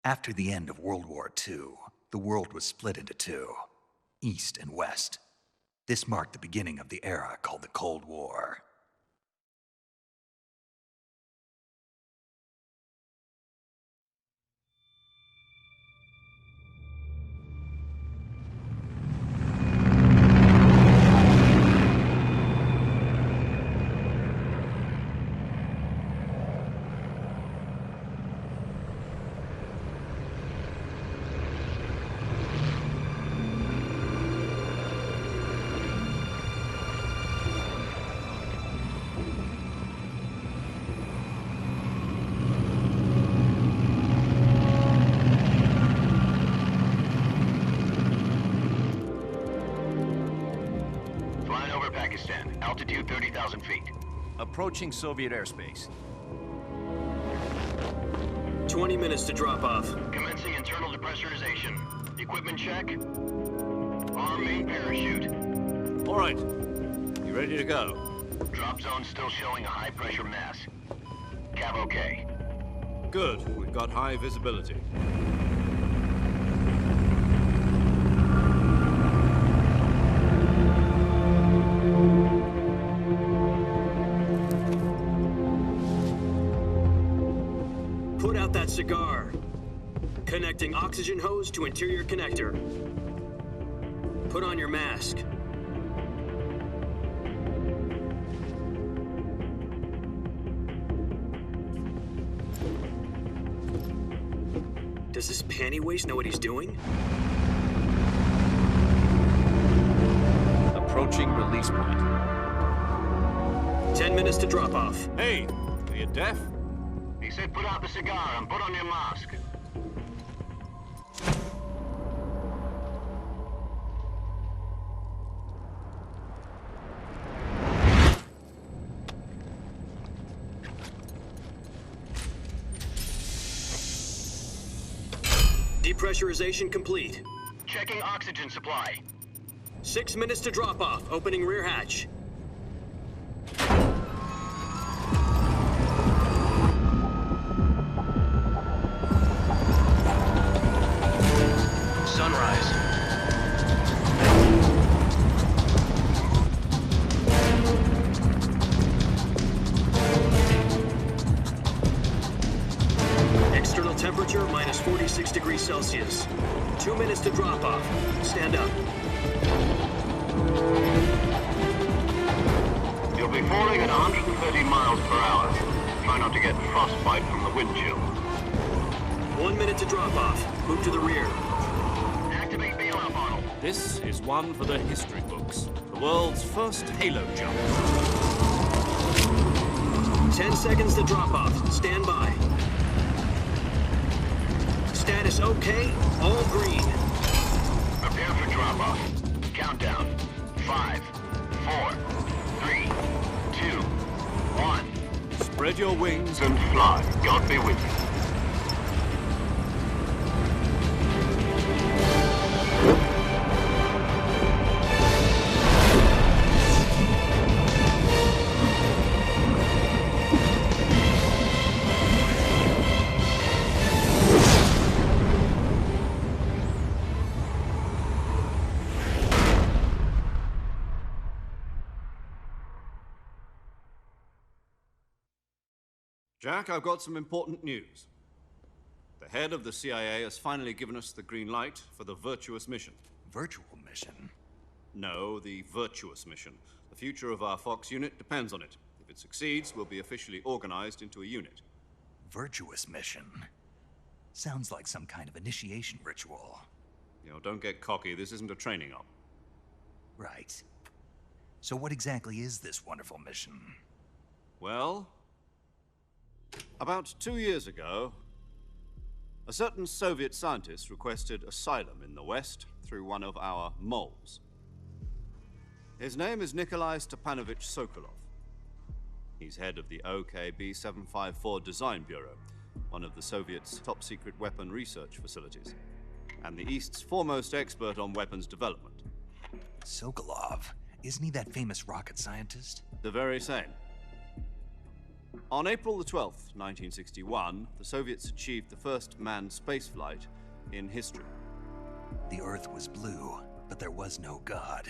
After the end of World War II, the world was split into two, East and West. This marked the beginning of the era called the Cold War. Pakistan, altitude 30,000 feet. Approaching Soviet airspace. 20 minutes to drop off. Commencing internal depressurization. Equipment check. Arm main parachute. All right. You ready to go? Drop zone still showing a high pressure mass. Cav okay. Good. We've got high visibility. Put out that cigar. Connecting oxygen hose to interior connector. Put on your mask. Does this panty waste know what he's doing? Approaching release point. 10 minutes to drop off. Hey, are you deaf? He said put out the cigar and put on your mask. Depressurization complete. Checking oxygen supply. 6 minutes to drop off. Opening rear hatch. Sunrise. External temperature minus 46 degrees Celsius. 2 minutes to drop off. Stand up. You'll be falling at 130 miles per hour. Try not to get frostbite from the wind chill. 1 minute to drop off. Move to the rear. Activate bailout model. This is one for the history books. The world's first halo jump. 10 seconds to drop off. Stand by. Status okay. All green. Prepare for drop-off. Countdown. 5, 4, 3, 2, 1. Spread your wings And fly. God be with you. Jack, I've got some important news. The head of the CIA has finally given us the green light for the Virtuous mission. Virtual mission? No, the Virtuous mission. The future of our Fox unit depends on it. If it succeeds, we'll be officially organized into a unit. Virtuous mission? Sounds like some kind of initiation ritual. You know, don't get cocky. This isn't a training op. Right. So what exactly is this wonderful mission? Well, about 2 years ago, a certain Soviet scientist requested asylum in the West through one of our moles. His name is Nikolai Stepanovich Sokolov. He's head of the OKB-754 Design Bureau, one of the Soviets' top-secret weapon research facilities, and the East's foremost expert on weapons development. Sokolov? Isn't he that famous rocket scientist? The very same. On April the 12th, 1961, the Soviets achieved the first manned spaceflight in history. The Earth was blue, but there was no God.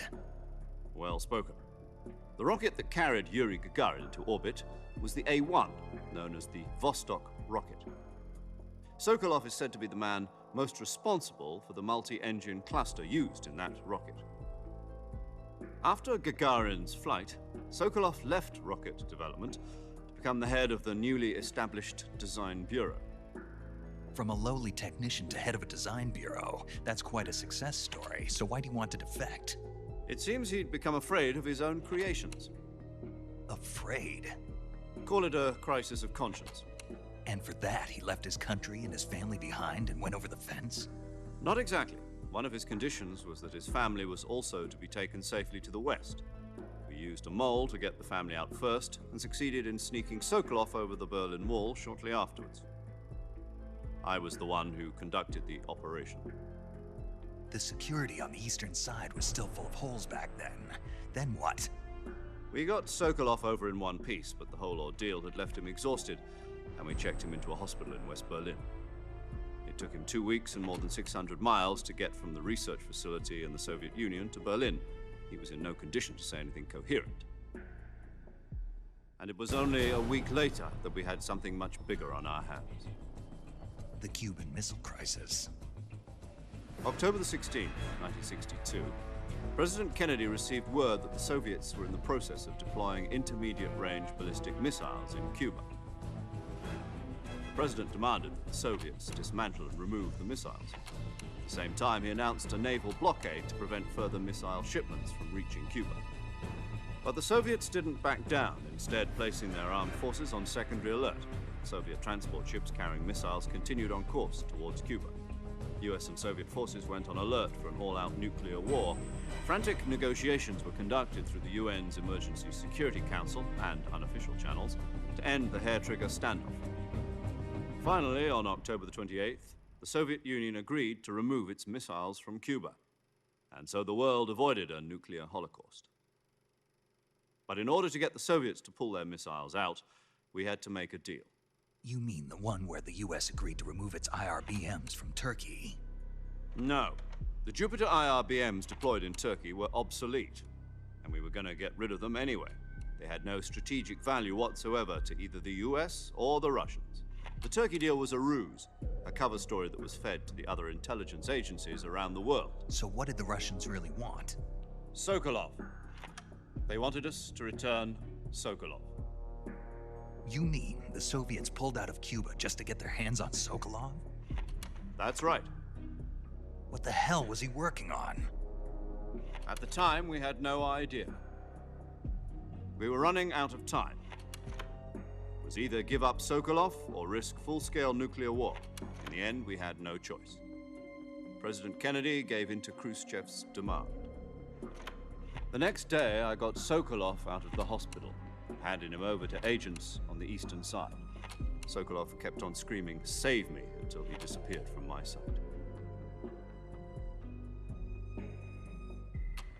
Well spoken. The rocket that carried Yuri Gagarin into orbit was the A-1, known as the Vostok rocket. Sokolov is said to be the man most responsible for the multi-engine cluster used in that rocket. After Gagarin's flight, Sokolov left rocket development to become the head of the newly established Design Bureau. From a lowly technician to head of a design bureau, that's quite a success story, so why do you want to defect? It seems he'd become afraid of his own creations. Afraid? Call it a crisis of conscience. And for that, he left his country and his family behind and went over the fence? Not exactly. One of his conditions was that his family was also to be taken safely to the west. We used a mole to get the family out first and succeeded in sneaking Sokolov over the Berlin Wall shortly afterwards. I was the one who conducted the operation. The security on the eastern side was still full of holes back then. Then what? We got Sokolov over in one piece, but the whole ordeal had left him exhausted, and we checked him into a hospital in West Berlin. It took him 2 weeks and more than 600 miles to get from the research facility in the Soviet Union to Berlin. He was in no condition to say anything coherent. And it was only a week later that we had something much bigger on our hands. The Cuban Missile Crisis. October the 16th, 1962, President Kennedy received word that the Soviets were in the process of deploying intermediate-range ballistic missiles in Cuba. The President demanded that the Soviets dismantle and remove the missiles. At the same time, he announced a naval blockade to prevent further missile shipments from reaching Cuba. But the Soviets didn't back down, instead placing their armed forces on secondary alert. Soviet transport ships carrying missiles continued on course towards Cuba. US and Soviet forces went on alert for an all-out nuclear war. Frantic negotiations were conducted through the UN's Emergency Security Council and unofficial channels to end the hair-trigger standoff. Finally, on October the 28th, the Soviet Union agreed to remove its missiles from Cuba. And so the world avoided a nuclear holocaust. But in order to get the Soviets to pull their missiles out, we had to make a deal. You mean the one where the US agreed to remove its IRBMs from Turkey? No. The Jupiter IRBMs deployed in Turkey were obsolete, and we were going to get rid of them anyway. They had no strategic value whatsoever to either the US or the Russians. The Turkey deal was a ruse, a cover story that was fed to the other intelligence agencies around the world. So what did the Russians really want? Sokolov. They wanted us to return Sokolov. You mean the Soviets pulled out of Cuba just to get their hands on Sokolov? That's right. What the hell was he working on? At the time, we had no idea. We were running out of time. It was either give up Sokolov or risk full-scale nuclear war. In the end, we had no choice. President Kennedy gave in to Khrushchev's demand. The next day, I got Sokolov out of the hospital, handing him over to agents on the eastern side. Sokolov kept on screaming, "Save me," until he disappeared from my sight.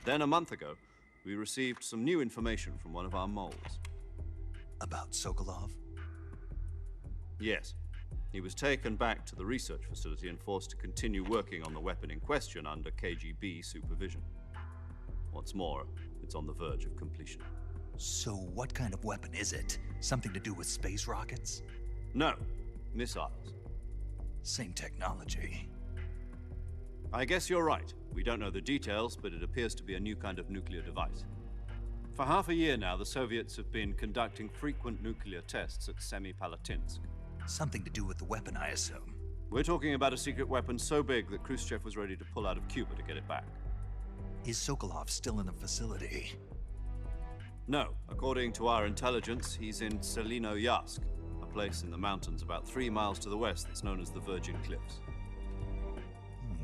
Then a month ago, we received some new information from one of our moles. About Sokolov? Yes. He was taken back to the research facility and forced to continue working on the weapon in question under KGB supervision. What's more, it's on the verge of completion. So what kind of weapon is it? Something to do with space rockets? No, missiles. Same technology. I guess you're right. We don't know the details, but it appears to be a new kind of nuclear device. For half a year now, the Soviets have been conducting frequent nuclear tests at Semipalatinsk. Something to do with the weapon, I assume. We're talking about a secret weapon so big that Khrushchev was ready to pull out of Cuba to get it back. Is Sokolov still in the facility? No. According to our intelligence, he's in Selinoyarsk, a place in the mountains about 3 miles to the west that's known as the Virgin Cliffs.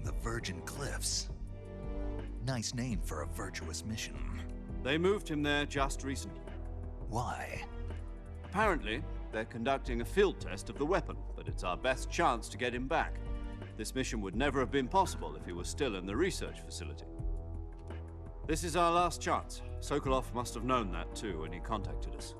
The Virgin Cliffs. Nice name for a virtuous mission. They moved him there just recently. Why? Apparently, they're conducting a field test of the weapon, but it's our best chance to get him back. This mission would never have been possible if he was still in the research facility. This is our last chance. Sokolov must have known that too when he contacted us.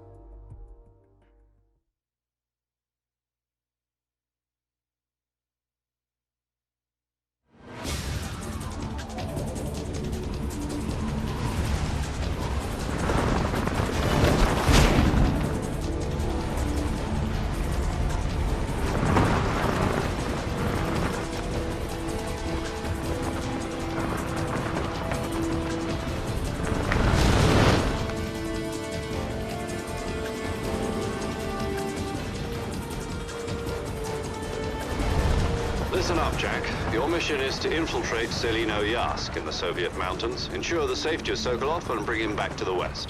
Listen up, Jack. Your mission is to infiltrate Selino Yask in the Soviet mountains, ensure the safety of Sokolov, and bring him back to the West.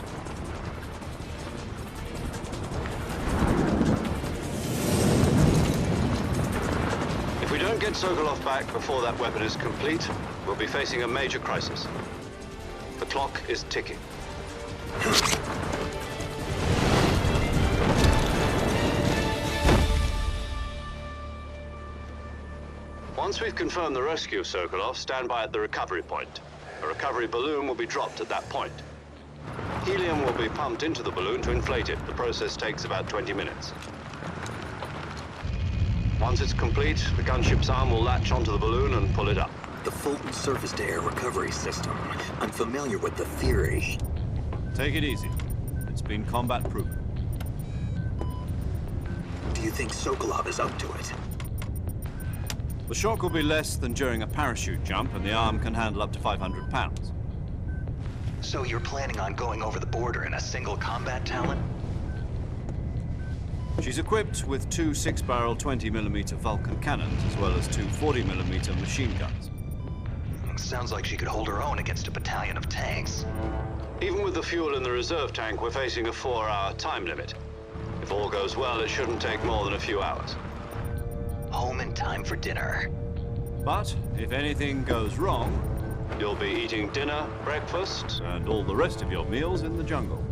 If we don't get Sokolov back before that weapon is complete, we'll be facing a major crisis. The clock is ticking. Once we've confirmed the rescue of Sokolov, stand by at the recovery point. A recovery balloon will be dropped at that point. Helium will be pumped into the balloon to inflate it. The process takes about 20 minutes. Once it's complete, the gunship's arm will latch onto the balloon and pull it up. The Fulton surface-to-air recovery system. I'm familiar with the theory. Take it easy. It's been combat-proven. Do you think Sokolov is up to it? The shock will be less than during a parachute jump, and the arm can handle up to 500 pounds. So you're planning on going over the border in a single combat Talon? She's equipped with two 6-barrel 20mm Vulcan cannons, as well as two 40mm machine guns. Sounds like she could hold her own against a battalion of tanks. Even with the fuel in the reserve tank, we're facing a 4-hour time limit. If all goes well, it shouldn't take more than a few hours. Home in time for dinner. But if anything goes wrong, You'll be eating dinner, breakfast, and all the rest of your meals in the jungle.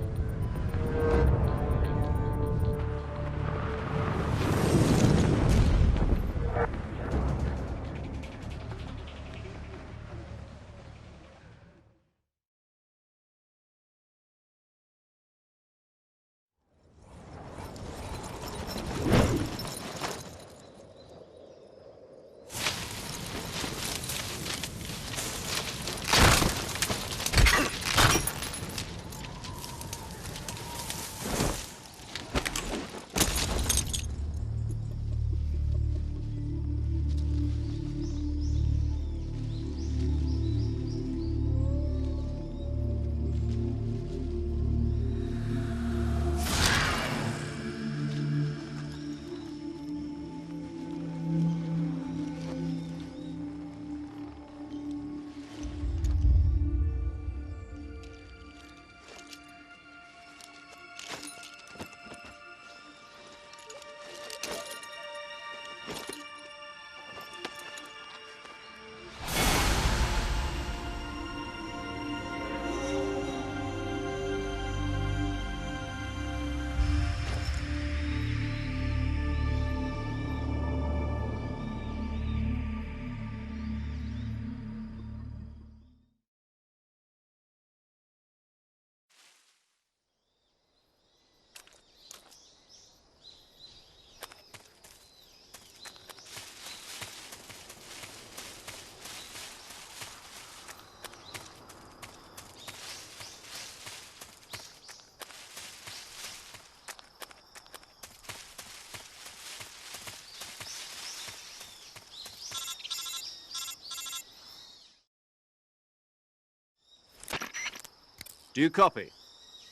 Do you copy?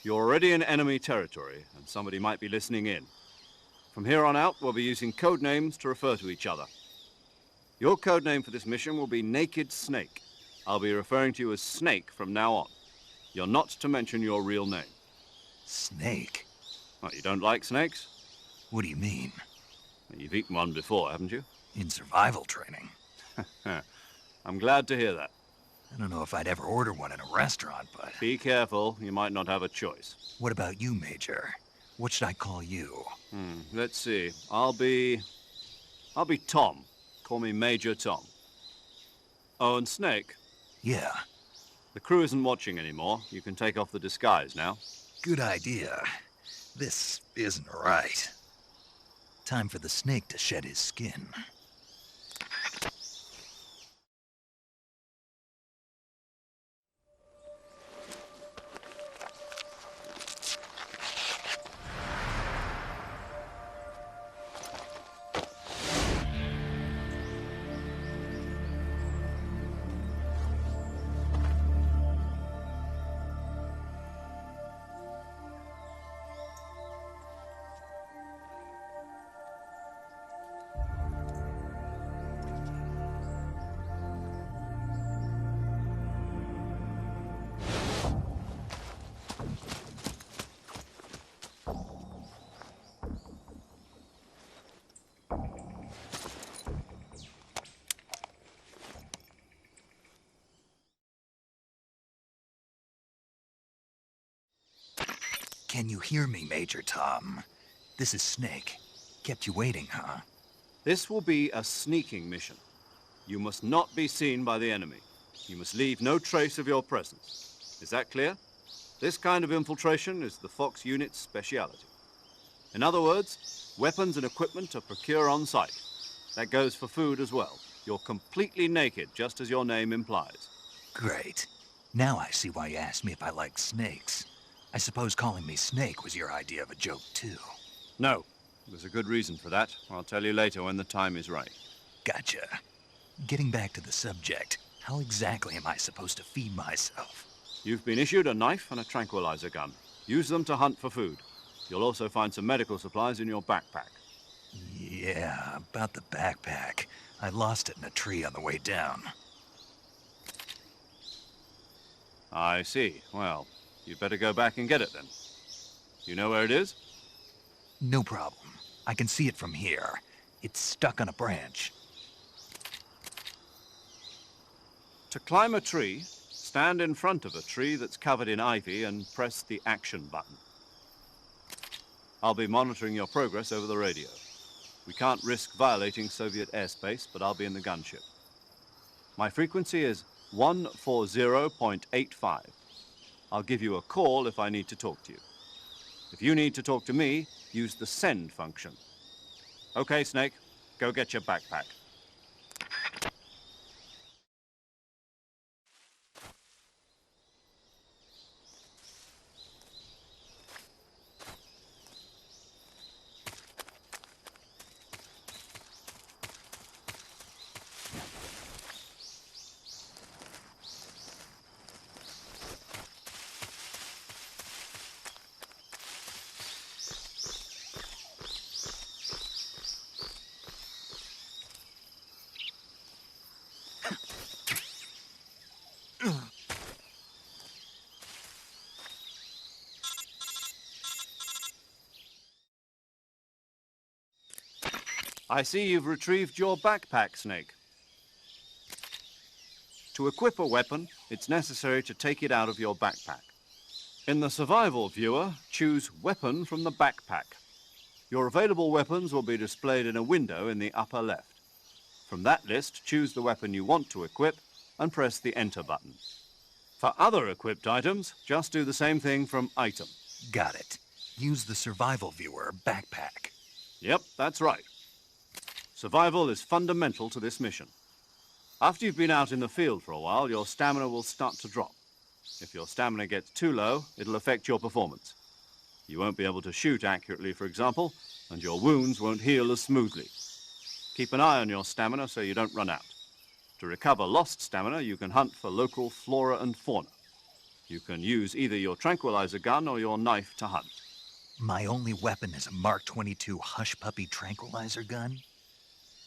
You're already in enemy territory, and somebody might be listening in. From here on out, we'll be using code names to refer to each other. Your code name for this mission will be Naked Snake. I'll be referring to you as Snake from now on. You're not to mention your real name. Snake? What, you don't like snakes? What do you mean? You've eaten one before, haven't you? In survival training. I'm glad to hear that. I don't know if I'd ever order one in a restaurant, but... Be careful, you might not have a choice. What about you, Major? What should I call you? Let's see. I'll be Tom. Call me Major Tom. Oh, and Snake. Yeah, The crew isn't watching anymore. You can take off the disguise now. good idea. This isn't right. Time for the snake to shed his skin. Can you hear me, Major Tom? This is Snake. Kept you waiting, huh? This will be a sneaking mission. You must not be seen by the enemy. You must leave no trace of your presence. Is that clear? This kind of infiltration is the Fox unit's speciality. In other words, weapons and equipment are procured on site. That goes for food as well. You're completely naked, just as your name implies. Great. Now I see why you asked me if I like snakes. I suppose calling me Snake was your idea of a joke, too. No, there's a good reason for that. I'll tell you later when the time is right. Gotcha. Getting back to the subject, how exactly am I supposed to feed myself? You've been issued a knife and a tranquilizer gun. Use them to hunt for food. You'll also find some medical supplies in your backpack. Yeah, about the backpack. I lost it in a tree on the way down. I see. Well, you'd better go back and get it then. You know where it is? No problem. I can see it from here. It's stuck on a branch. To climb a tree, stand in front of a tree that's covered in ivy and press the action button. I'll be monitoring your progress over the radio. We can't risk violating Soviet airspace, but I'll be in the gunship. My frequency is 140.85. I'll give you a call if I need to talk to you. If you need to talk to me, use the send function. Okay, Snake, go get your backpack. I see you've retrieved your backpack, Snake. To equip a weapon, it's necessary to take it out of your backpack. In the survival viewer, choose Weapon from the backpack. Your available weapons will be displayed in a window in the upper left. From that list, choose the weapon you want to equip and press the Enter button. For other equipped items, just do the same thing from Item. Got it. Use the survival viewer backpack. Yep, that's right. Survival is fundamental to this mission. After you've been out in the field for a while, your stamina will start to drop. If your stamina gets too low, it'll affect your performance. You won't be able to shoot accurately, for example, and your wounds won't heal as smoothly. Keep an eye on your stamina so you don't run out. To recover lost stamina, you can hunt for local flora and fauna. You can use either your tranquilizer gun or your knife to hunt. My only weapon is a Mark 22 Hush Puppy tranquilizer gun?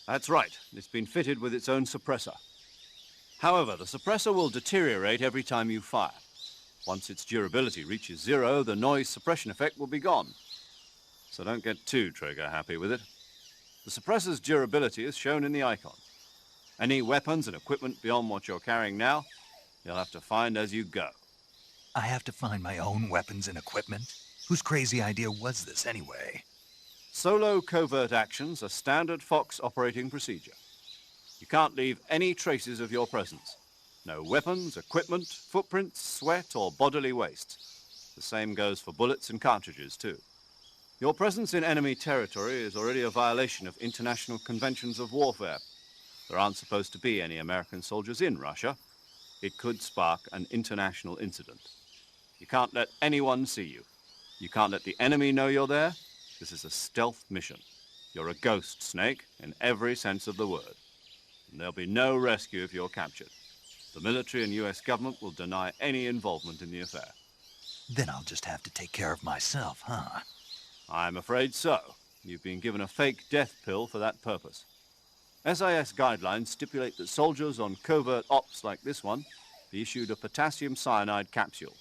That's right. It's been fitted with its own suppressor. However, the suppressor will deteriorate every time you fire. Once its durability reaches 0, the noise suppression effect will be gone. So don't get too trigger-happy with it. The suppressor's durability is shown in the icon. Any weapons and equipment beyond what you're carrying now, you'll have to find as you go. I have to find my own weapons and equipment? Whose crazy idea was this, anyway? Solo covert actions are standard Fox operating procedure. You can't leave any traces of your presence. No weapons, equipment, footprints, sweat, or bodily waste. The same goes for bullets and cartridges, too. Your presence in enemy territory is already a violation of international conventions of warfare. There aren't supposed to be any American soldiers in Russia. It could spark an international incident. You can't let anyone see you. You can't let the enemy know you're there. This is a stealth mission. You're a ghost, Snake, in every sense of the word. And there'll be no rescue if you're captured. The military and US government will deny any involvement in the affair. Then I'll just have to take care of myself, huh? I'm afraid so. You've been given a fake death pill for that purpose. SIS guidelines stipulate that soldiers on covert ops like this one be issued a potassium cyanide capsule.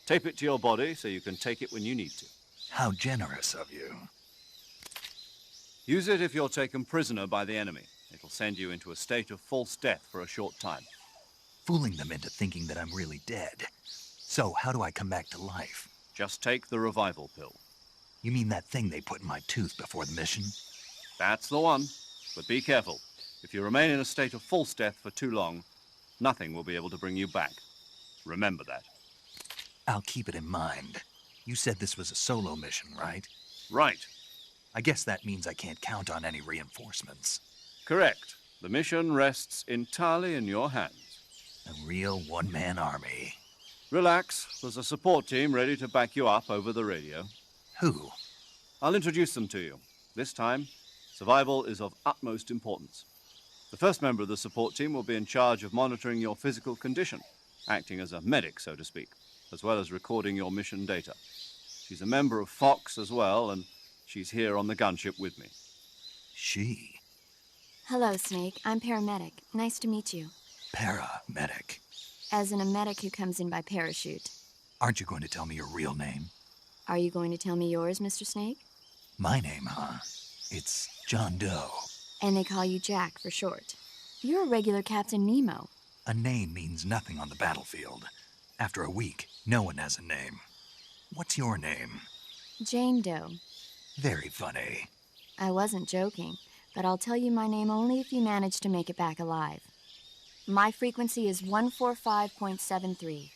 Tape it to your body so you can take it when you need to. How generous of you. Use it if you're taken prisoner by the enemy. It'll send you into a state of false death for a short time. Fooling them into thinking that I'm really dead. So how do I come back to life? Just take the revival pill. You mean that thing they put in my tooth before the mission? That's the one. But be careful. If you remain in a state of false death for too long, nothing will be able to bring you back. Remember that. I'll keep it in mind. You said this was a solo mission, right? Right. I guess that means I can't count on any reinforcements. Correct. The mission rests entirely in your hands. A real one-man army. Relax. There's a support team ready to back you up over the radio. Who? I'll introduce them to you. This time, survival is of utmost importance. The first member of the support team will be in charge of monitoring your physical condition, acting as a medic, so to speak, as well as recording your mission data. She's a member of Fox as well, and she's here on the gunship with me. She? Hello, Snake. I'm paramedic. Nice to meet you. Paramedic. As in a medic who comes in by parachute. Aren't you going to tell me your real name? Are you going to tell me yours, Mr. Snake? My name, huh? It's John Doe. And they call you Jack for short. You're a regular Captain Nemo. A name means nothing on the battlefield. After a week, no one has a name. What's your name? Jane Doe. Very funny. I wasn't joking, but I'll tell you my name only if you manage to make it back alive. My frequency is 145.73.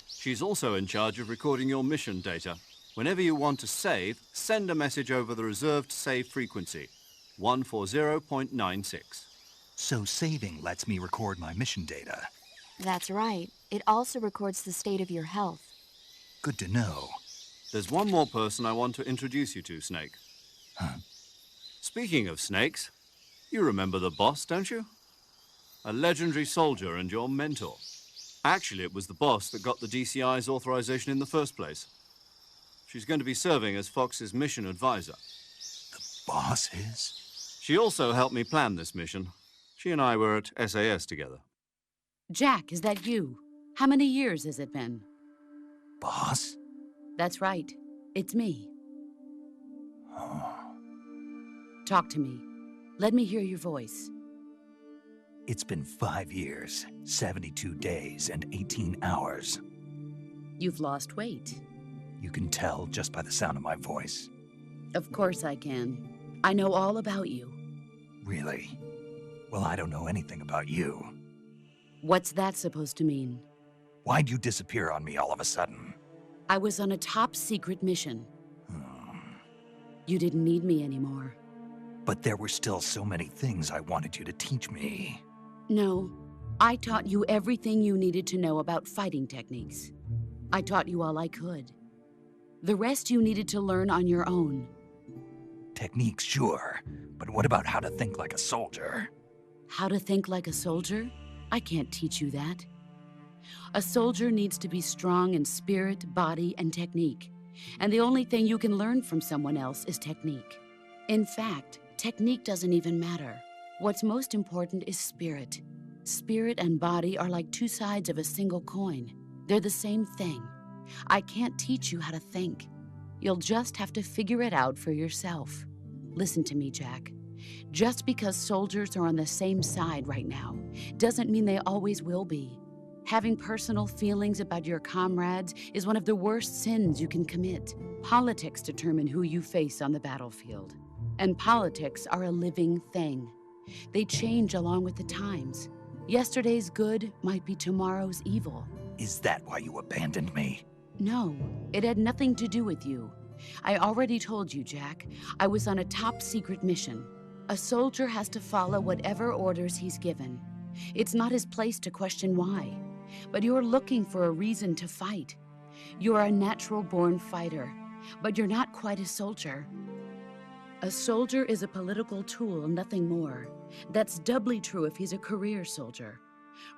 She's also in charge of recording your mission data. Whenever you want to save, send a message over the reserved save frequency, 140.96. So saving lets me record my mission data. That's right. It also records the state of your health. Good to know. There's one more person I want to introduce you to, Snake. Huh? Speaking of snakes, you remember the boss, don't you? A legendary soldier and your mentor. Actually, it was the boss that got the DCI's authorization in the first place. She's going to be serving as Fox's mission advisor. The boss is? She also helped me plan this mission. She and I were at SAS together. Jack, is that you? How many years has it been? Boss? That's right. It's me. Oh. Talk to me. Let me hear your voice. It's been 5 years, 72 days, and 18 hours. You've lost weight. You can tell just by the sound of my voice. Of course I can. I know all about you. Really? Well, I don't know anything about you. What's that supposed to mean? Why'd you disappear on me all of a sudden? I was on a top-secret mission. You didn't need me anymore. But there were still so many things I wanted you to teach me. No, I taught you everything you needed to know about fighting techniques. I taught you all I could. The rest you needed to learn on your own. Techniques, sure. But what about how to think like a soldier? How to think like a soldier? I can't teach you that. A soldier needs to be strong in spirit, body, and technique. And the only thing you can learn from someone else is technique. In fact, technique doesn't even matter. What's most important is spirit. Spirit and body are like two sides of a single coin. They're the same thing. I can't teach you how to think. You'll just have to figure it out for yourself. Listen to me, Jack. Just because soldiers are on the same side right now doesn't mean they always will be. Having personal feelings about your comrades is one of the worst sins you can commit. Politics determine who you face on the battlefield. And politics are a living thing. They change along with the times. Yesterday's good might be tomorrow's evil. Is that why you abandoned me? No, it had nothing to do with you. I already told you, Jack. I was on a top-secret mission. A soldier has to follow whatever orders he's given. It's not his place to question why. But you're looking for a reason to fight. You're a natural-born fighter, but you're not quite a soldier. A soldier is a political tool, nothing more. That's doubly true if he's a career soldier.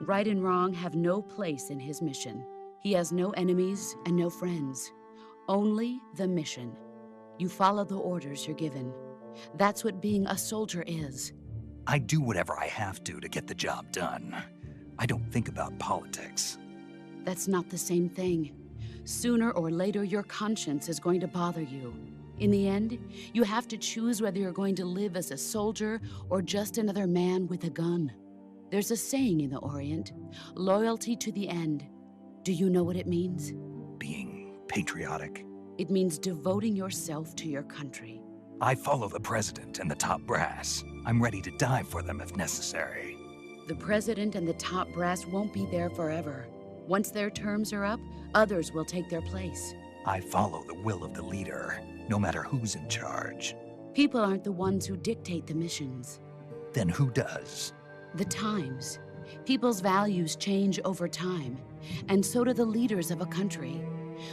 Right and wrong have no place in his mission. He has no enemies and no friends. Only the mission. You follow the orders you're given. That's what being a soldier is. I do whatever I have to get the job done. I don't think about politics. That's not the same thing. Sooner or later, your conscience is going to bother you. In the end, you have to choose whether you're going to live as a soldier or just another man with a gun. There's a saying in the Orient, loyalty to the end. Do you know what it means? Being patriotic? It means devoting yourself to your country. I follow the president and the top brass. I'm ready to die for them if necessary. The president and the top brass won't be there forever. Once their terms are up, others will take their place. I follow the will of the leader, no matter who's in charge. People aren't the ones who dictate the missions. Then who does? The times. People's values change over time, and so do the leaders of a country.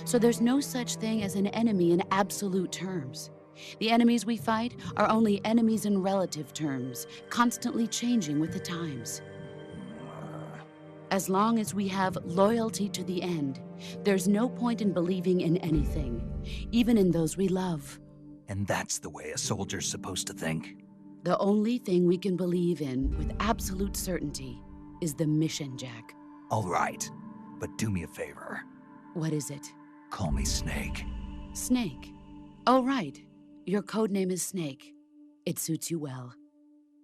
So there's no such thing as an enemy in absolute terms. The enemies we fight are only enemies in relative terms, constantly changing with the times. As long as we have loyalty to the end, there's no point in believing in anything, even in those we love. And that's the way a soldier's supposed to think? The only thing we can believe in with absolute certainty is the mission, Jack. All right, but do me a favor. What is it? Call me Snake. Snake. Oh, right. Your codename is Snake. It suits you well.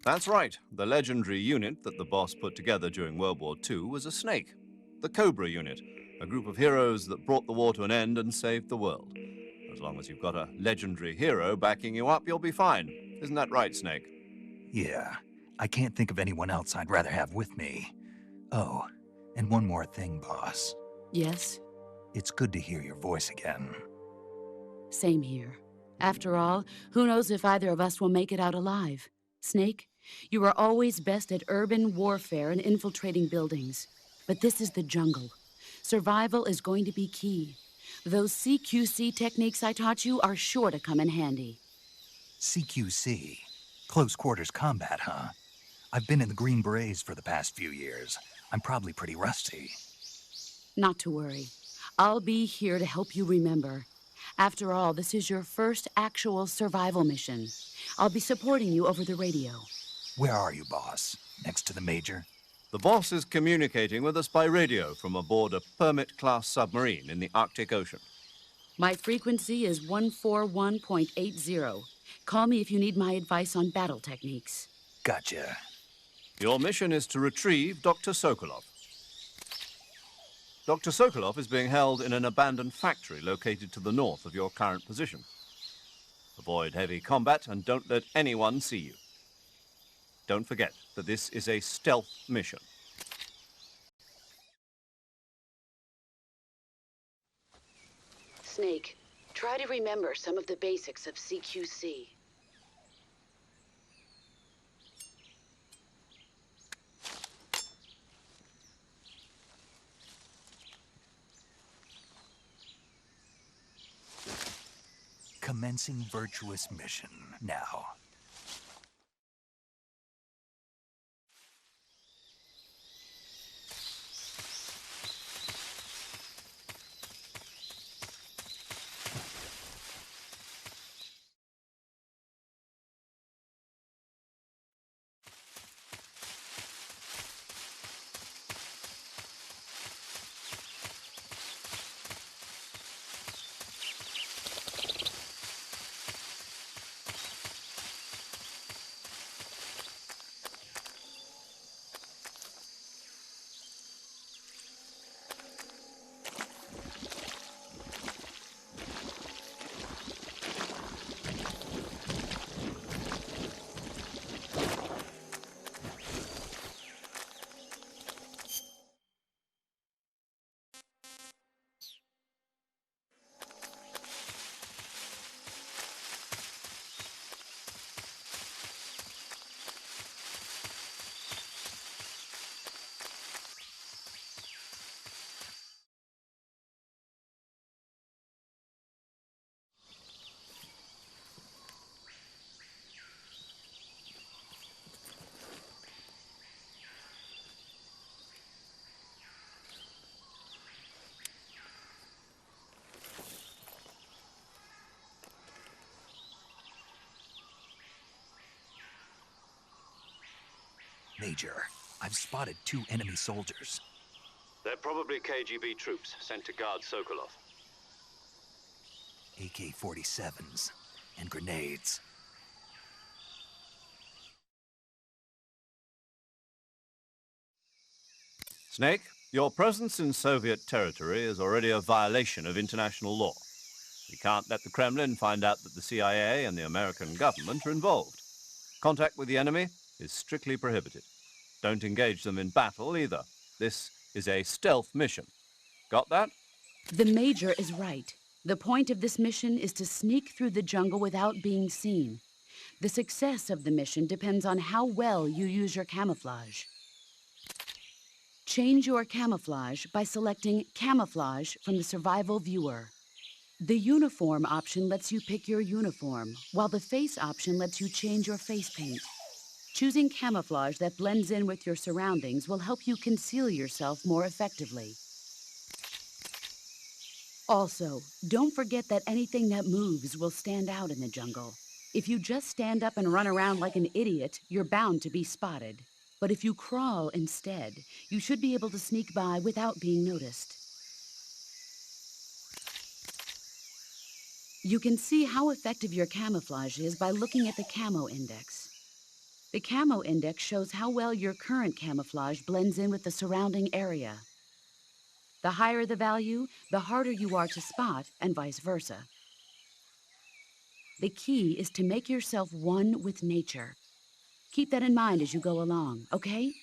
That's right. The legendary unit that the boss put together during World War II was a snake. The Cobra unit, a group of heroes that brought the war to an end and saved the world. As long as you've got a legendary hero backing you up, you'll be fine. Isn't that right, Snake? Yeah, I can't think of anyone else I'd rather have with me. Oh, and one more thing, boss. Yes? It's good to hear your voice again. Same here. After all, who knows if either of us will make it out alive? Snake, you are always best at urban warfare and infiltrating buildings. But this is the jungle. Survival is going to be key. Those CQC techniques I taught you are sure to come in handy. CQC? Close quarters combat, huh? I've been in the Green Berets for the past few years. I'm probably pretty rusty. Not to worry. I'll be here to help you remember. After all, this is your first actual survival mission. I'll be supporting you over the radio. Where are you, boss? Next to the Major? The boss is communicating with us by radio from aboard a Permit-class submarine in the Arctic Ocean. My frequency is 141.80. Call me if you need my advice on battle techniques. Gotcha. Your mission is to retrieve Dr. Sokolov. Dr. Sokolov is being held in an abandoned factory located to the north of your current position. Avoid heavy combat and don't let anyone see you. Don't forget that this is a stealth mission. Snake, try to remember some of the basics of CQC. Commencing virtuous mission now. Major, I've spotted 2 enemy soldiers. They're probably KGB troops sent to guard Sokolov. AK-47s and grenades. Snake, Your presence in Soviet territory is already a violation of international law. We can't let the Kremlin find out that the CIA and the American government are involved. Contact with the enemy is strictly prohibited. Don't engage them in battle either. This is a stealth mission. Got that? The Major is right. The point of this mission is to sneak through the jungle without being seen. The success of the mission depends on how well you use your camouflage. Change your camouflage by selecting Camouflage from the Survival Viewer. The Uniform option lets you pick your uniform, while the Face option lets you change your face paint. Choosing camouflage that blends in with your surroundings will help you conceal yourself more effectively. Also, don't forget that anything that moves will stand out in the jungle. If you just stand up and run around like an idiot, you're bound to be spotted. But if you crawl instead, you should be able to sneak by without being noticed. You can see how effective your camouflage is by looking at the Camo Index. The Camo Index shows how well your current camouflage blends in with the surrounding area. The higher the value, the harder you are to spot, and vice versa. The key is to make yourself one with nature. Keep that in mind as you go along, okay?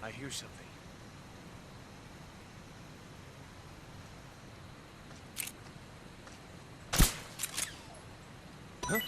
I hear something. Huh?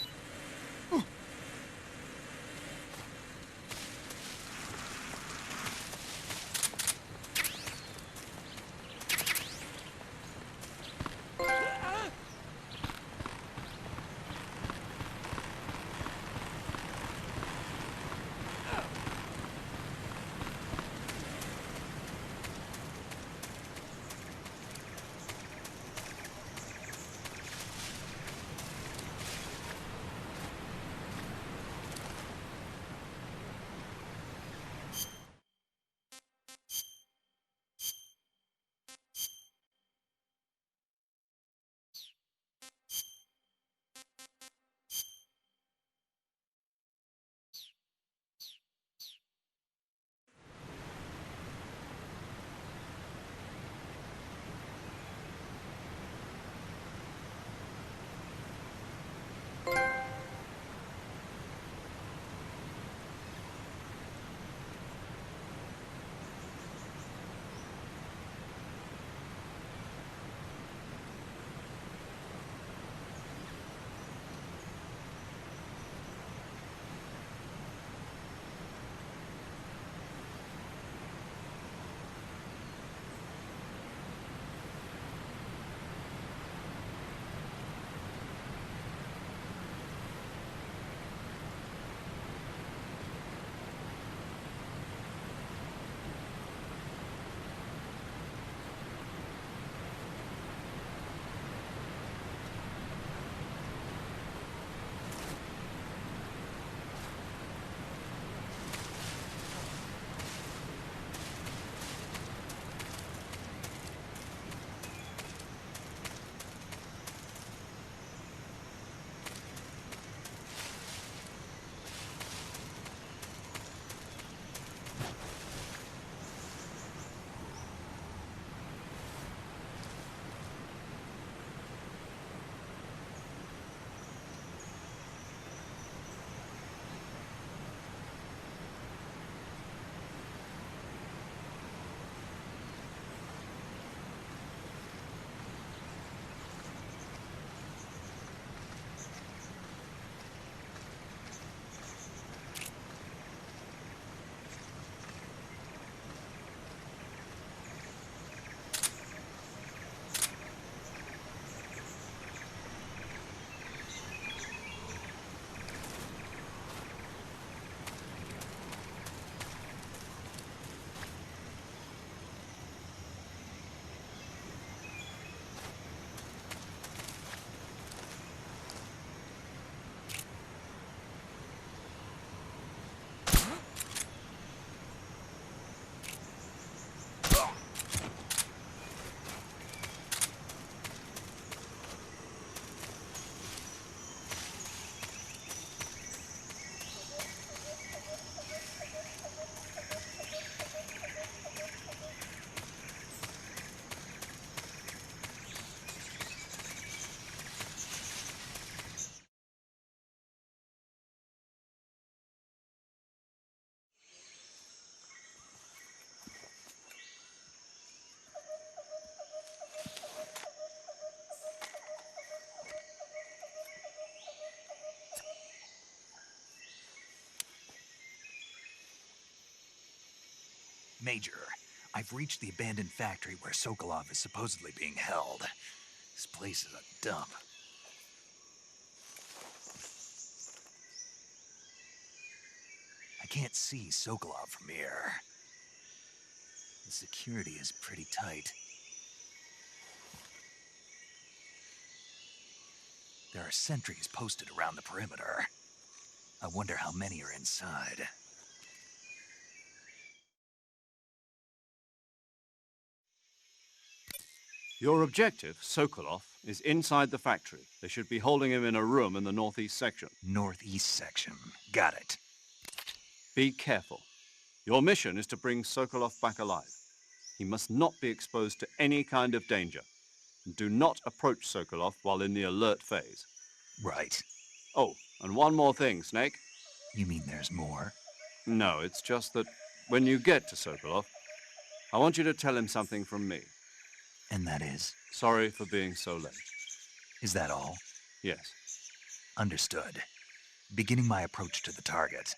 Major, I've reached the abandoned factory where Sokolov is supposedly being held. This place is a dump. I can't see Sokolov from here. The security is pretty tight. There are sentries posted around the perimeter. I wonder how many are inside. Your objective, Sokolov, is inside the factory. They should be holding him in a room in the northeast section. Northeast section. Got it. Be careful. Your mission is to bring Sokolov back alive. He must not be exposed to any kind of danger. Do not approach Sokolov while in the alert phase. Right. Oh, and one more thing, Snake. You mean there's more? No, it's just that when you get to Sokolov, I want you to tell him something from me. And that is? Sorry for being so late. Is that all? Yes. Understood. Beginning my approach to the target.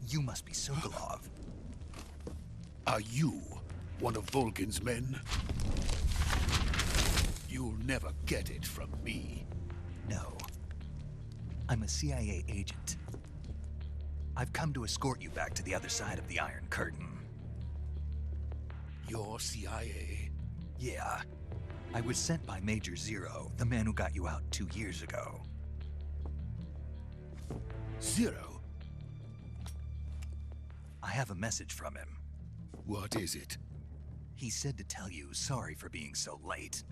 You must be Sokolov. Are you one of Volgin's men? You'll never get it from me. No. I'm a CIA agent. I've come to escort you back to the other side of the Iron Curtain. You're CIA? Yeah. I was sent by Major Zero, the man who got you out 2 years ago. Zero? I have a message from him. What is it? He said to tell you sorry for being so late.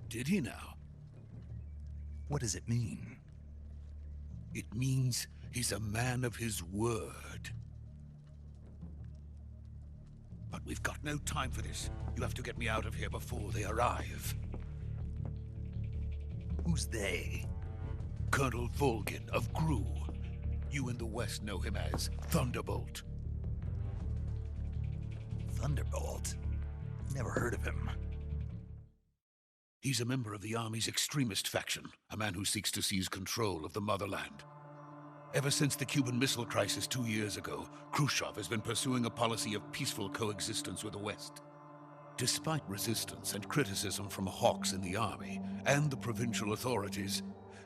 Did he now? What does it mean? It means he's a man of his word. But we've got no time for this. You have to get me out of here before they arrive. Who's they? Colonel Volgin of GRU. You in the West know him as Thunderbolt. Thunderbolt? Never heard of him. He's a member of the Army's extremist faction, a man who seeks to seize control of the motherland. Ever since the Cuban Missile Crisis 2 years ago, Khrushchev has been pursuing a policy of peaceful coexistence with the West. Despite resistance and criticism from hawks in the Army and the provincial authorities,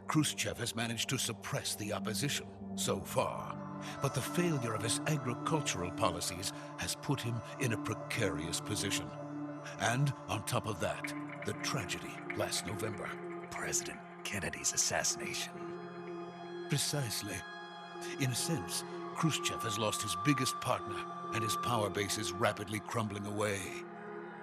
Khrushchev has managed to suppress the opposition so far. But the failure of his agricultural policies has put him in a precarious position. And on top of that, the tragedy last November. President Kennedy's assassination. Precisely. In a sense, Khrushchev has lost his biggest partner, and his power base is rapidly crumbling away.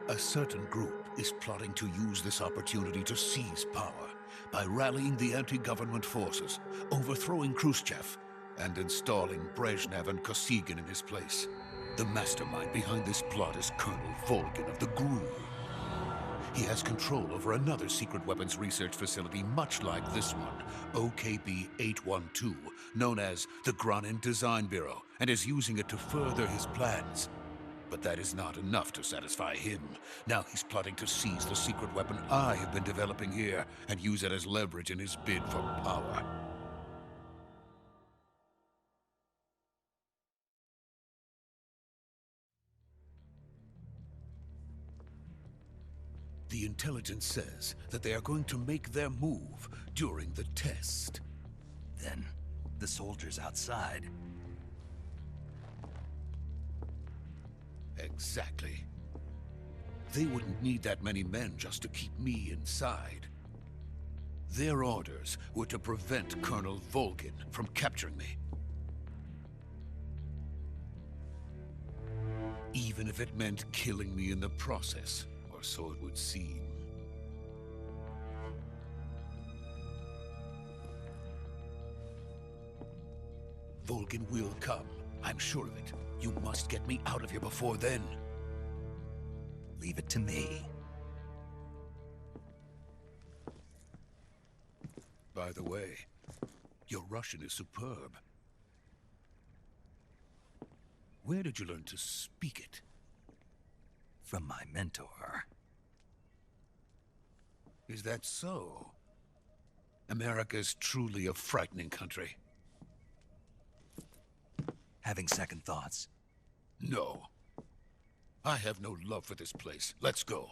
A certain group is plotting to use this opportunity to seize power by rallying the anti-government forces, overthrowing Khrushchev, and installing Brezhnev and Kosygin in his place. The mastermind behind this plot is Colonel Volgin of the GRU. He has control over another secret weapons research facility much like this one, OKB-812, known as the Granin Design Bureau, and is using it to further his plans. But that is not enough to satisfy him. Now he's plotting to seize the secret weapon I have been developing here and use it as leverage in his bid for power. The intelligence says that they are going to make their move during the test. Then, the soldiers outside. Exactly. They wouldn't need that many men just to keep me inside. Their orders were to prevent Colonel Volgin from capturing me. Even if it meant killing me in the process, or so it would seem. Volgin will come. I'm sure of it. You must get me out of here before then. Leave it to me. By the way, your Russian is superb. Where did you learn to speak it? From my mentor. Is that so? America is truly a frightening country. Having second thoughts? No. I have no love for this place. Let's go.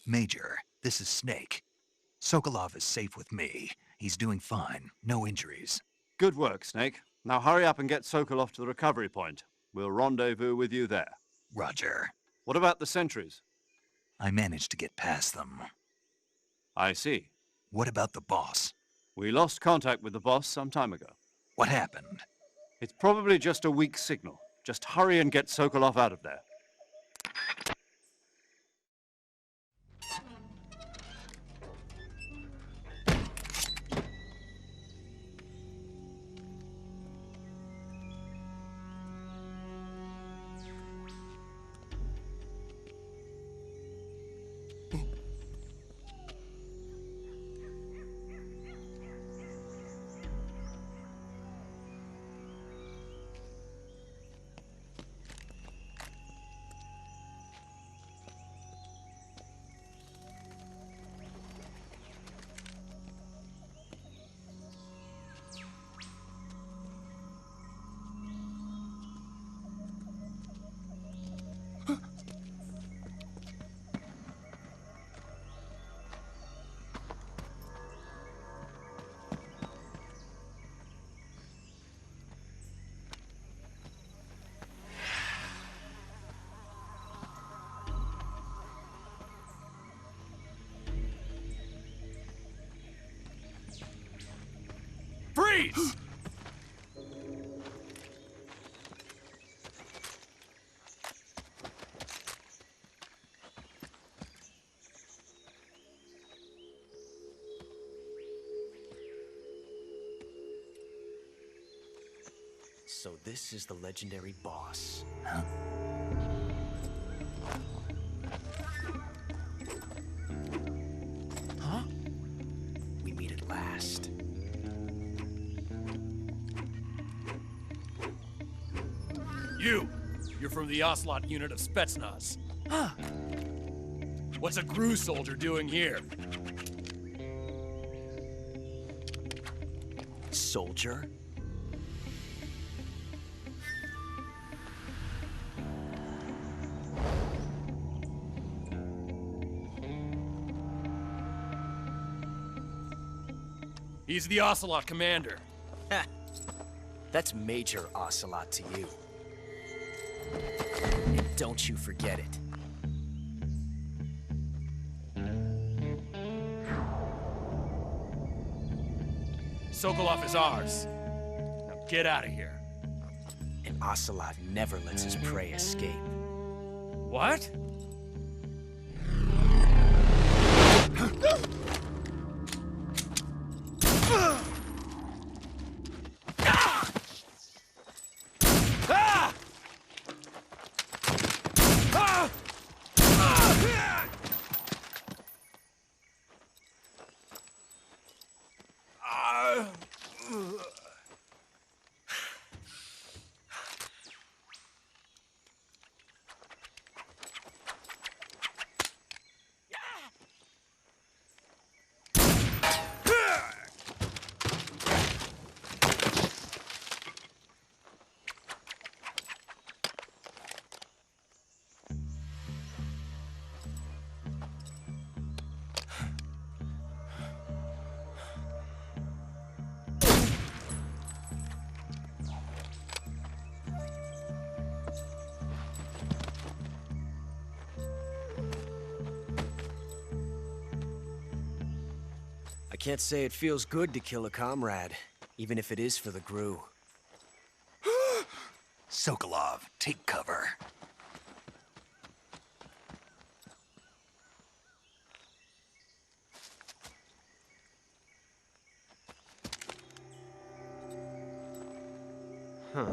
Major, this is Snake. Sokolov is safe with me. He's doing fine. No injuries. Good work, Snake. Now hurry up and get Sokolov to the recovery point. We'll rendezvous with you there. Roger. What about the sentries? I managed to get past them. I see. What about the boss? We lost contact with the boss some time ago. What happened? It's probably just a weak signal. Just hurry and get Sokolov out of there. Freeze! So this is the legendary boss. Huh? Huh? We meet at last. You're from the Ocelot unit of Spetsnaz. Huh. What's a GRU soldier doing here? Soldier? He's the Ocelot commander. Ha! That's Major Ocelot to you. And don't you forget it. Sokolov is ours. Now get out of here. Ocelot never lets his prey escape. What? I can't say it feels good to kill a comrade, even if it is for the Gru. Sokolov, take cover. Huh.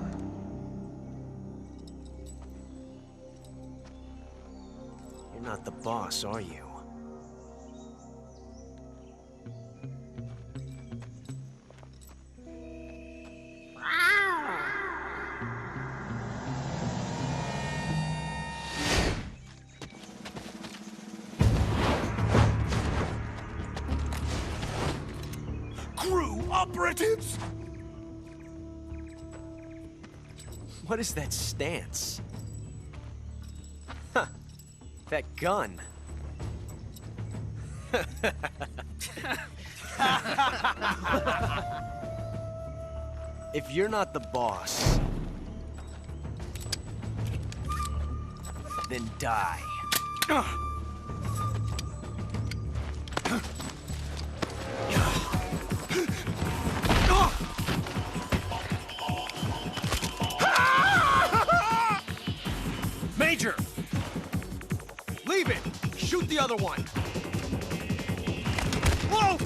You're not the boss, are you? Crew operatives! What is that stance? Huh. That gun. If you're not the boss, then die. Major! Leave it! Shoot the other one! Whoa!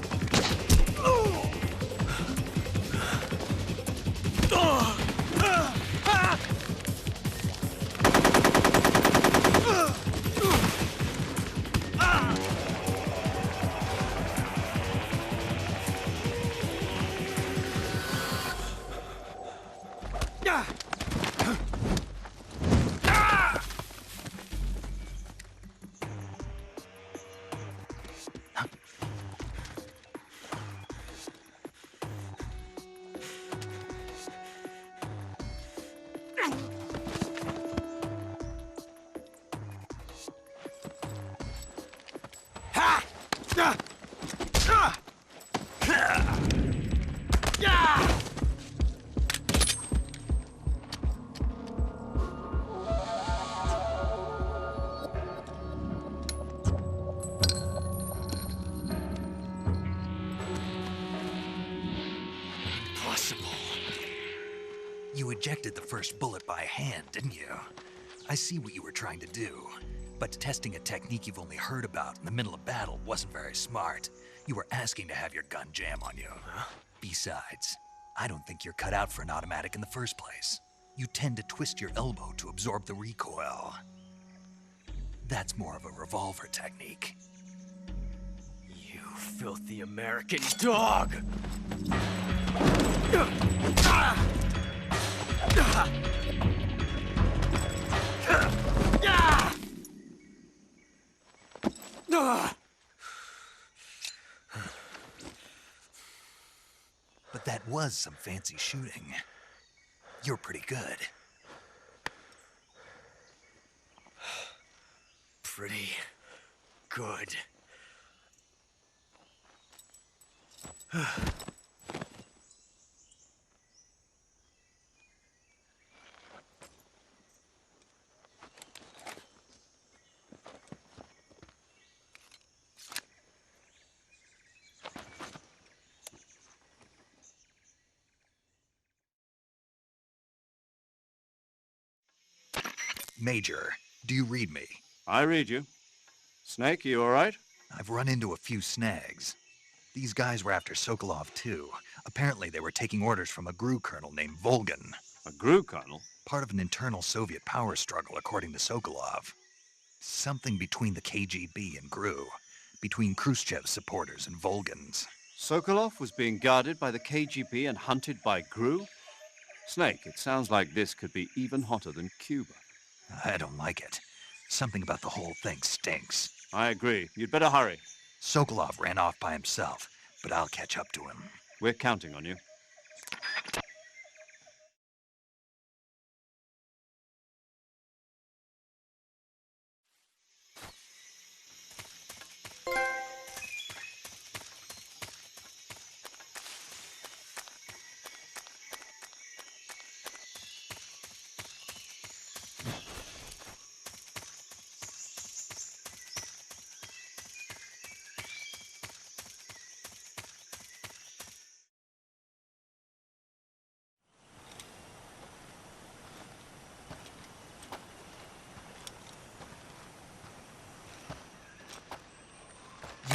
You ejected the first bullet by hand, didn't you? I see what you were trying to do, but testing a technique you've only heard about in the middle of battle wasn't very smart. You were asking to have your gun jam on you. Huh? Besides, I don't think you're cut out for an automatic in the first place. You tend to twist your elbow to absorb the recoil. That's more of a revolver technique. You filthy American dog! But that was some fancy shooting. You're pretty good. Pretty good. Major, do you read me? I read you. Snake, you all right? I've run into a few snags. These guys were after Sokolov, too. Apparently they were taking orders from a GRU colonel named Volgan. A GRU colonel? Part of an internal Soviet power struggle, according to Sokolov. Something between the KGB and GRU. Between Khrushchev's supporters and Volgan's. Sokolov was being guarded by the KGB and hunted by GRU? Snake, it sounds like this could be even hotter than Cuba. I don't like it. Something about the whole thing stinks. I agree. You'd better hurry. Sokolov ran off by himself, but I'll catch up to him. We're counting on you.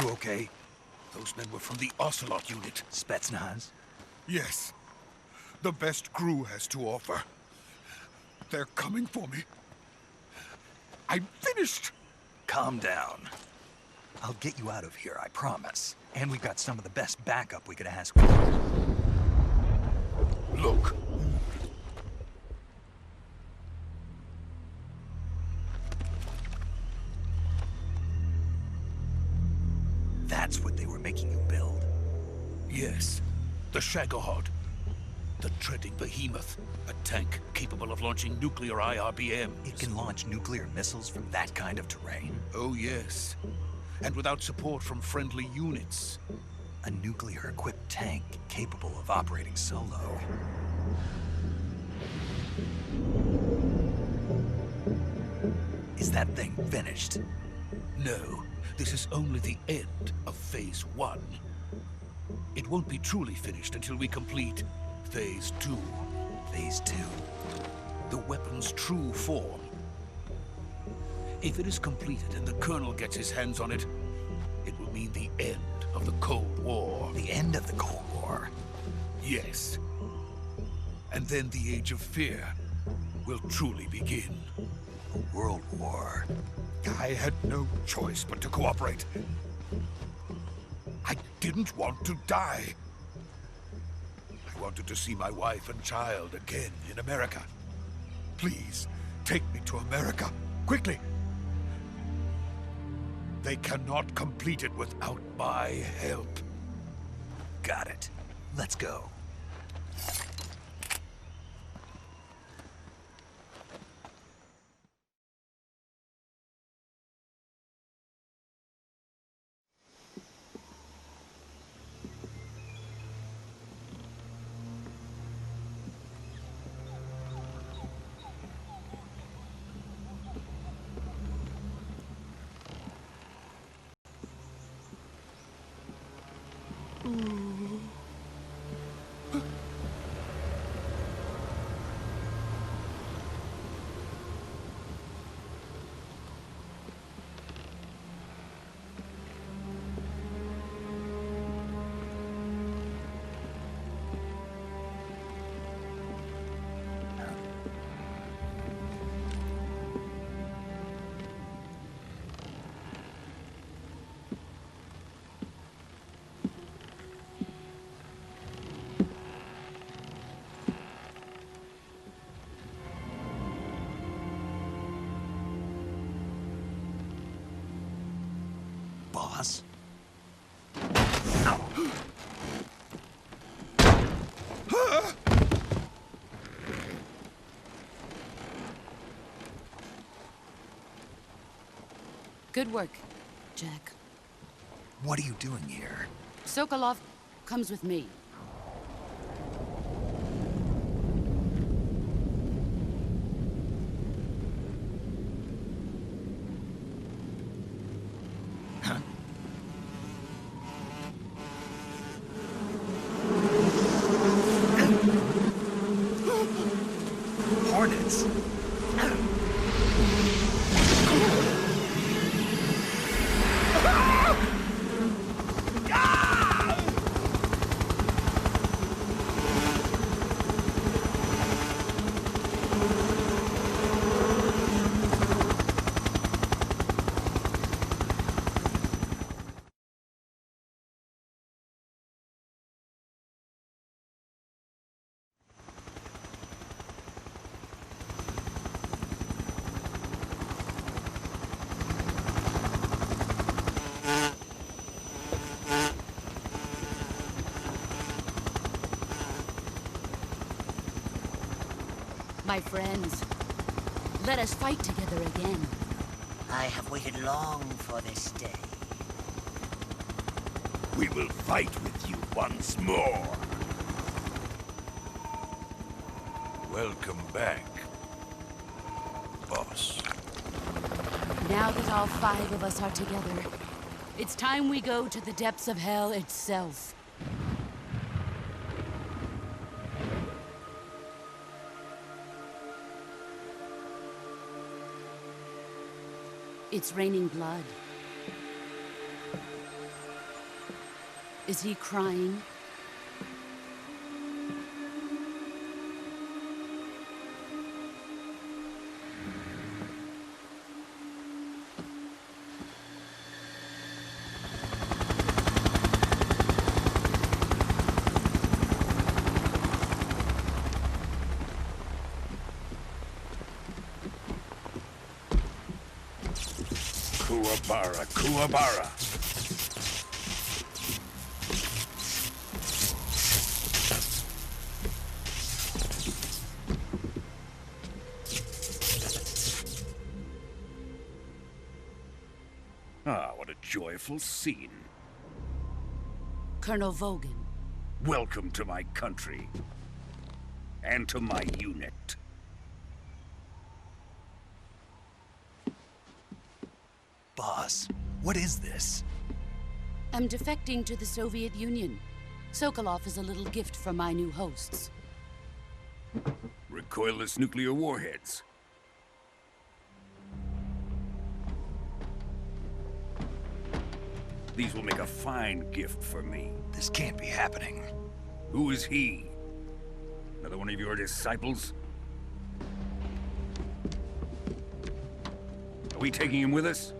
You okay? Those men were from the Ocelot unit. Spetsnaz? Yes. The best GRU has to offer. They're coming for me. I'm finished! Calm down. I'll get you out of here, I promise. And we've got some of the best backup we could ask for. Look. That's what they were making you build? Yes. The Shagohod. The treading behemoth. A tank capable of launching nuclear IRBMs. It can launch nuclear missiles from that kind of terrain? Oh, yes. And without support from friendly units. A nuclear-equipped tank capable of operating solo. Is that thing finished? No. This is only the end of Phase 1. It won't be truly finished until we complete Phase 2. Phase 2? The weapon's true form. If it is completed and the Colonel gets his hands on it, it will mean the end of the Cold War. The end of the Cold War? Yes. And then the Age of Fear will truly begin. A world war. I had no choice but to cooperate. I didn't want to die. I wanted to see my wife and child again in America. Please, take me to America, quickly. They cannot complete it without my help. Got it. Let's go. Boss? Good work, Jack. What are you doing here? Sokolov comes with me. Hornets? My friends, let us fight together again. I have waited long for this day. We will fight with you once more. Welcome back, boss. Now that all 5 of us are together, it's time we go to the depths of hell itself. It's raining blood. Is he crying? Kuwabara, Kuwabara. Ah, what a joyful scene. Colonel Vogan. Welcome to my country. And to my unit. Boss, what is this? I'm defecting to the Soviet Union. Sokolov is a little gift from my new hosts. Recoilless nuclear warheads. These will make a fine gift for me. This can't be happening. Who is he? Another one of your disciples? Are we taking him with us?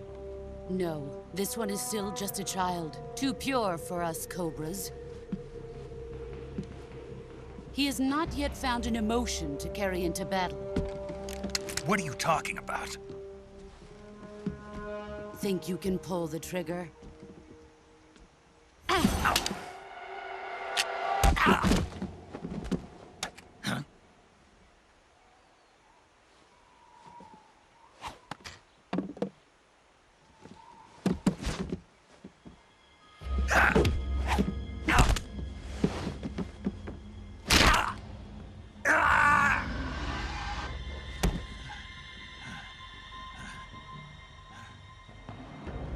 No, this one is still just a child. Too pure for us Cobras. He has not yet found an emotion to carry into battle. What are you talking about? Think you can pull the trigger?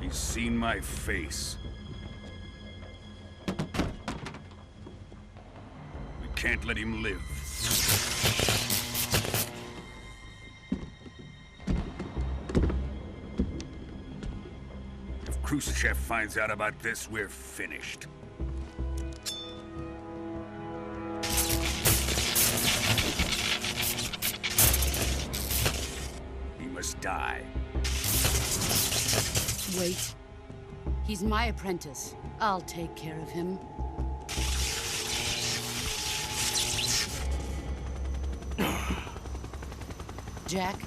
He's seen my face. We can't let him live. If Khrushchev finds out about this, we're finished. He must die. Wait. He's my apprentice. I'll take care of him. Jack,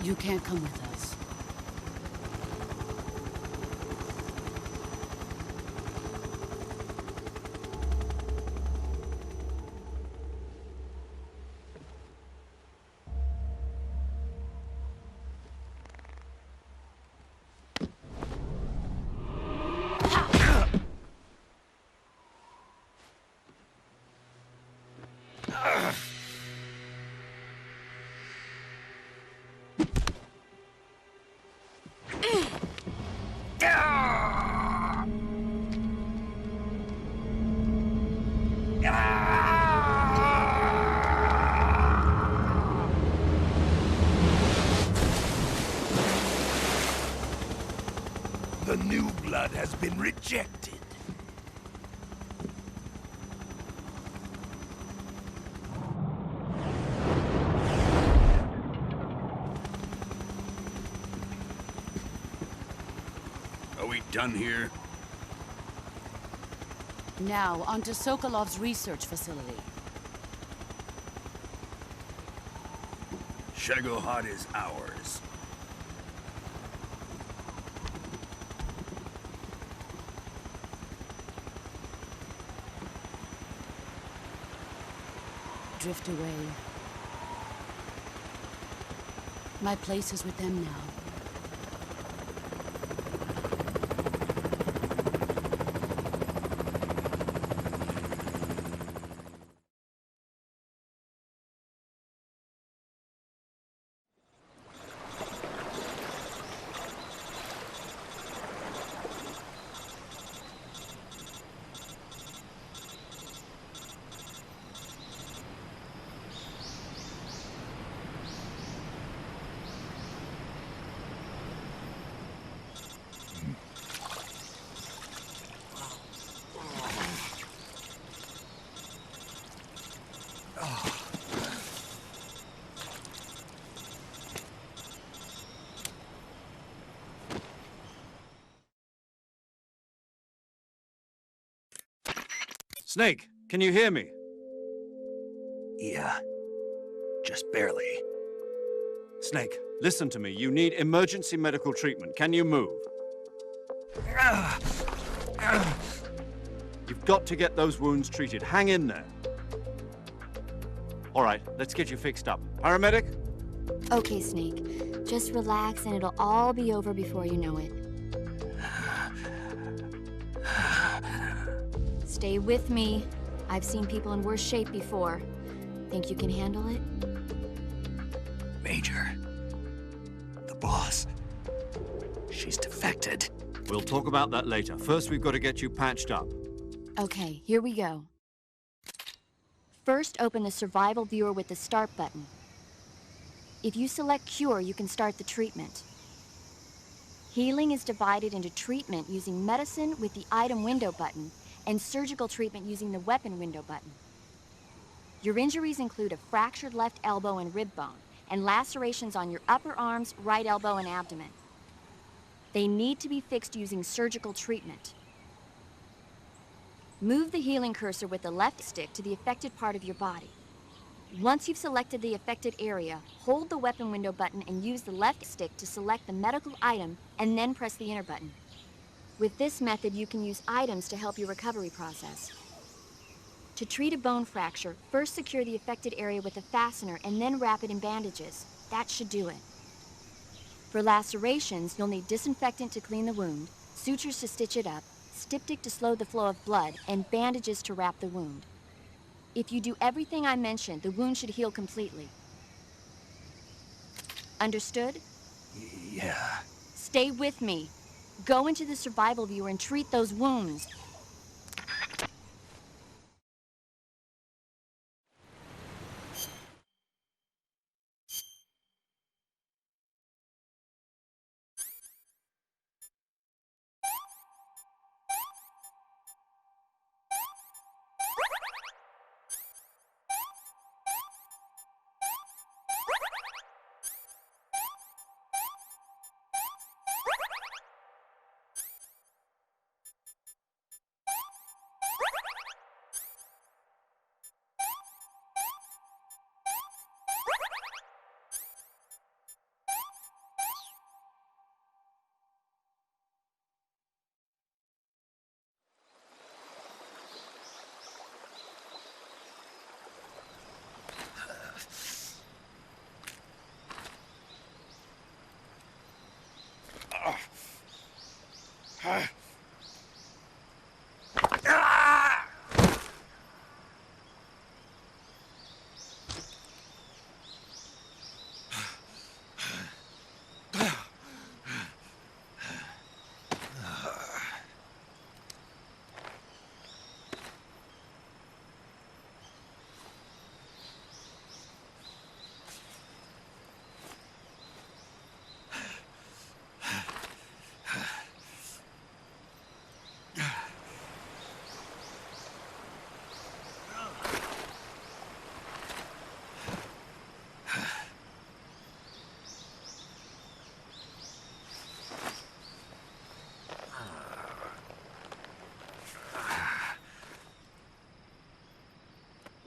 you can't come with us. The new blood has been rejected. Are we done here? Now, onto Sokolov's research facility. Shagohod is ours. Drift away. My place is with them now. Snake, can you hear me? Yeah. Just barely. Snake, listen to me. You need emergency medical treatment. Can you move? You've got to get those wounds treated. Hang in there. All right, let's get you fixed up. Paramedic? Okay, Snake. Just relax and it'll all be over before you know it. Stay with me. I've seen people in worse shape before. Think you can handle it? Major. The boss. She's defected. We'll talk about that later. First, we've got to get you patched up. Okay, here we go. First, open the survival viewer with the start button. If you select cure, you can start the treatment. Healing is divided into treatment using medicine with the item window button and surgical treatment using the weapon window button. Your injuries include a fractured left elbow and rib bone, and lacerations on your upper arms, right elbow, and abdomen. They need to be fixed using surgical treatment. Move the healing cursor with the left stick to the affected part of your body. Once you've selected the affected area, hold the weapon window button and use the left stick to select the medical item, and then press the enter button. With this method, you can use items to help your recovery process. To treat a bone fracture, first secure the affected area with a fastener and then wrap it in bandages. That should do it. For lacerations, you'll need disinfectant to clean the wound, sutures to stitch it up, styptic to slow the flow of blood, and bandages to wrap the wound. If you do everything I mentioned, the wound should heal completely. Understood? Yeah. Stay with me. Go into the survival viewer and treat those wounds.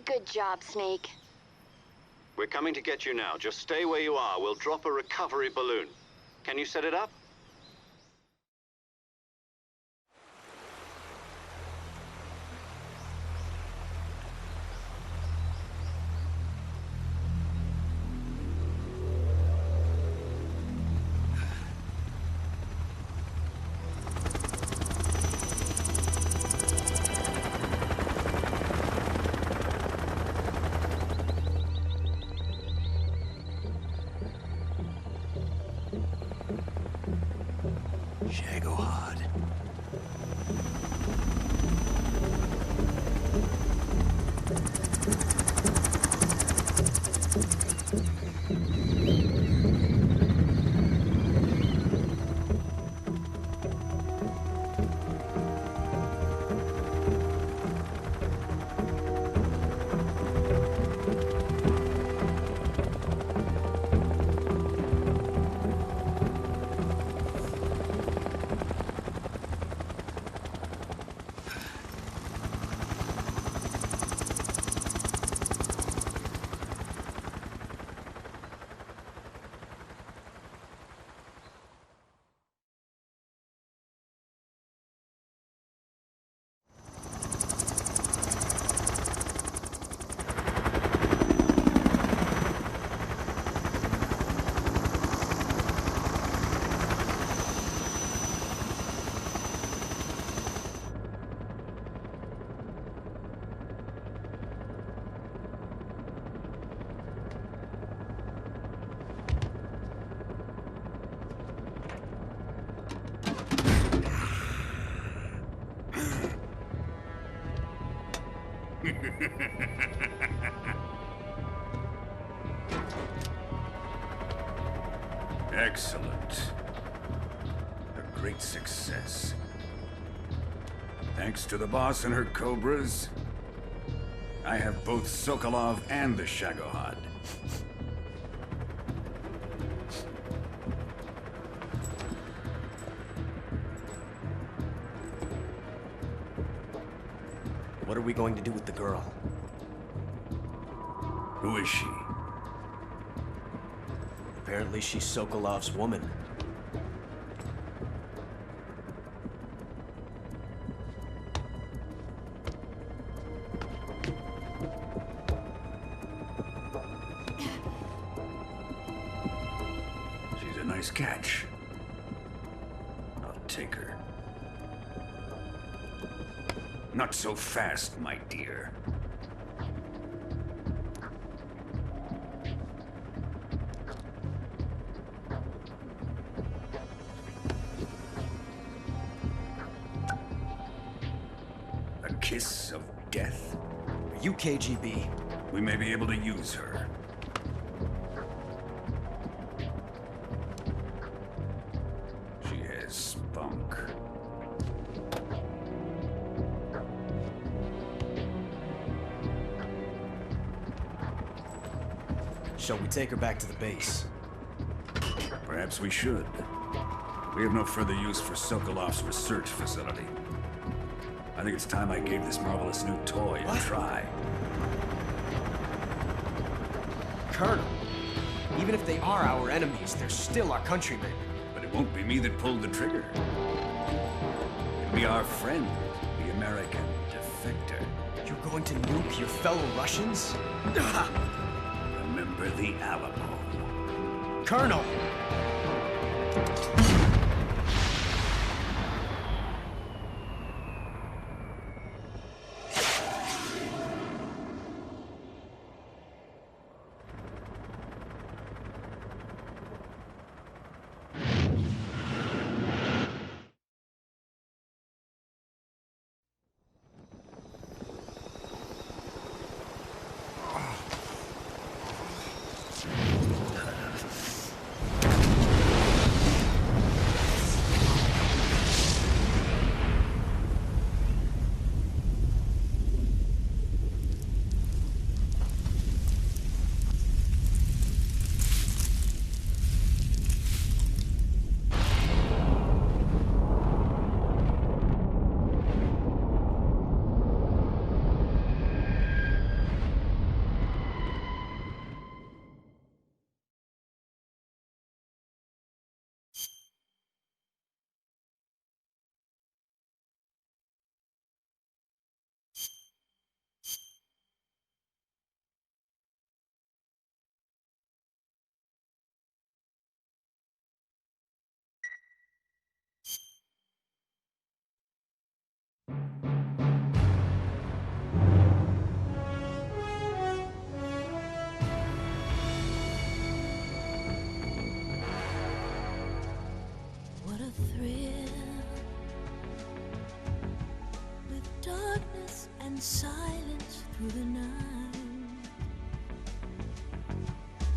Good job, Snake. We're coming to get you now. Just stay where you are. We'll drop a recovery balloon. Can you set it up? Excellent. A great success. Thanks to the boss and her cobras, I have both Sokolov and the Shagohod. What are we going to do with the girl? Who is she? Apparently she's Sokolov's woman. She's a nice catch. I'll take her. Not so fast, my dear. A kiss of death? Are you KGB? We may be able to use her. She has spunk. Shall we take her back to the base? Perhaps we should. We have no further use for Sokolov's research facility. I think it's time I gave this marvelous new toy a try. Colonel, even if they are our enemies, they're still our countrymen. But it won't be me that pulled the trigger. It'll be our friend, the American defector. You're going to nuke your fellow Russians? Remember the Alamo. Colonel! What a thrill, with darkness and silence through the night.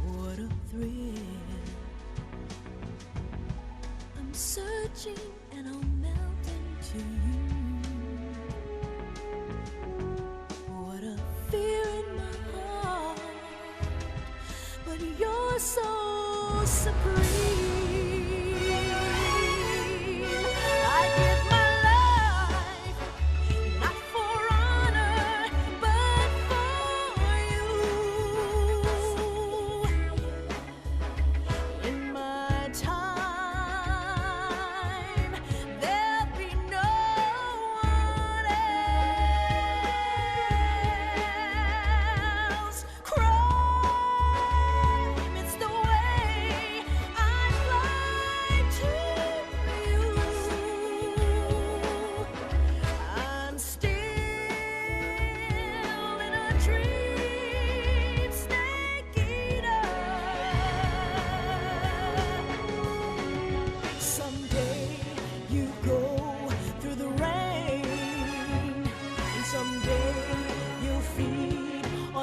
What a thrill, I'm searching and I'll melt into you. What a fear in my heart, but you're so supreme. It's the way I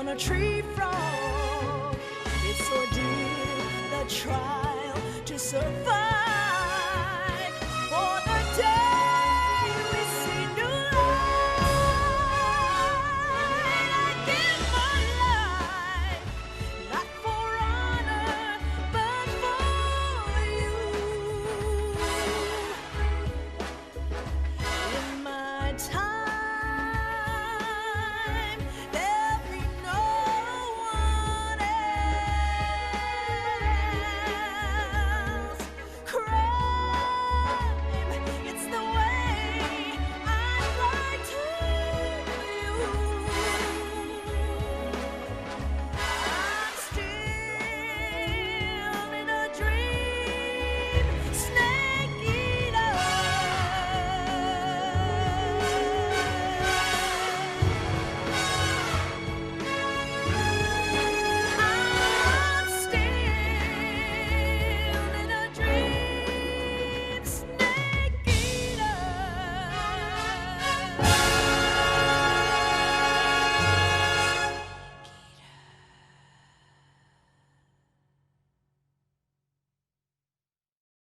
on a tree frog. It's ordeal, the trial to survive.